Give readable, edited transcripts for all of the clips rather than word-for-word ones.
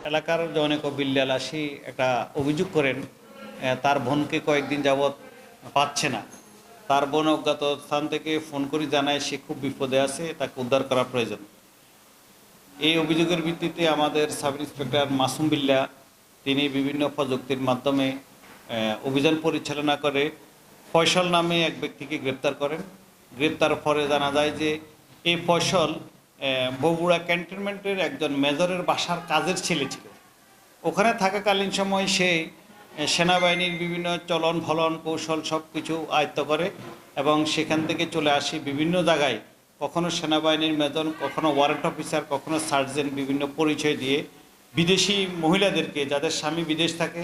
এলাকার জনৈক বিল্লালাসী একটা অভিযোগ করেন তার বোনকে কয়েকদিন যাবৎ পাচ্ছে না। তার বোন অজ্ঞাত স্থান থেকে ফোন করে জানায় সে খুব বিপদে আছে, তাকে উদ্ধার করা প্রয়োজন। এই অভিযোগের ভিত্তিতে আমাদের সাব ইন্সপেক্টর মাসুম বিল্লাহ তিনি বিভিন্ন প্রযুক্তির মাধ্যমে অভিযান পরিচালনা করে ফয়সল নামে এক ব্যক্তিকে গ্রেপ্তার করেন। গ্রেপ্তার পরে জানা যায় যে এই ফয়সল বগুড়া ক্যান্টনমেন্টের একজন মেজরের বাসার কাজের ছেলে ছিল। ওখানে থাকাকালীন সময় সে সেনাবাহিনীর বিভিন্ন চলন ভলন কৌশল সব কিছু আয়ত্ত করে এবং সেখান থেকে চলে আসি বিভিন্ন জায়গায়, কখনো সেনাবাহিনীর মেজন, কখনো ওয়ারেন্ট অফিসার, কখনো সার্জেন্ট, বিভিন্ন পরিচয় দিয়ে বিদেশি মহিলাদেরকে, যাদের স্বামী বিদেশ থাকে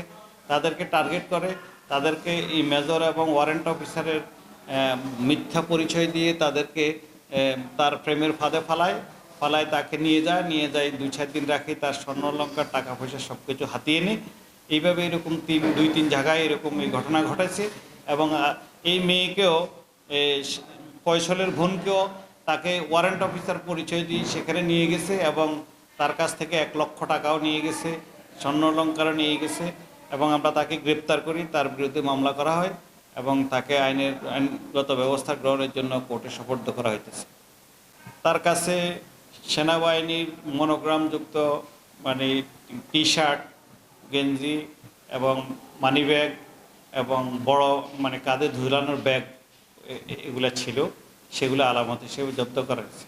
তাদেরকে টার্গেট করে, তাদেরকে এই মেজর এবং ওয়ারেন্ট অফিসারের মিথ্যা পরিচয় দিয়ে তাদেরকে তার প্রেমের ফাঁদে ফালায় তাকে নিয়ে যায় 2-4 দিন রাখে, তার স্বর্ণ অলংকার, টাকা পয়সা সব কিছু হাতিয়ে নেয়। এইভাবে এরকম 2-3 জায়গায় এরকম এই ঘটনা ঘটেছে এবং এই মেয়েকেও ফয়সলের বোনকেও তাকে ওয়ারেন্ট অফিসার পরিচয় দিয়ে সেখানে নিয়ে গেছে এবং তার কাছ থেকে 1 লক্ষ টাকাও নিয়ে গেছে, স্বর্ণ অলংকারও নিয়ে গেছে এবং আমরা তাকে গ্রেপ্তার করি, তার বিরুদ্ধে মামলা করা হয় এবং তাকে আইনগত ব্যবস্থা গ্রহণের জন্য কোর্টে সোপর্দ করা হইতেছে। তার কাছে সেনাবাহিনীর মনোগ্রামযুক্ত মানে টি-শার্ট, গেঞ্জি এবং মানি ব্যাগ এবং বড় মানে কাঁধে ঝুলানোর ব্যাগ এগুলো ছিল, সেগুলো আলামত হিসেবে জব্দ করা হয়েছে।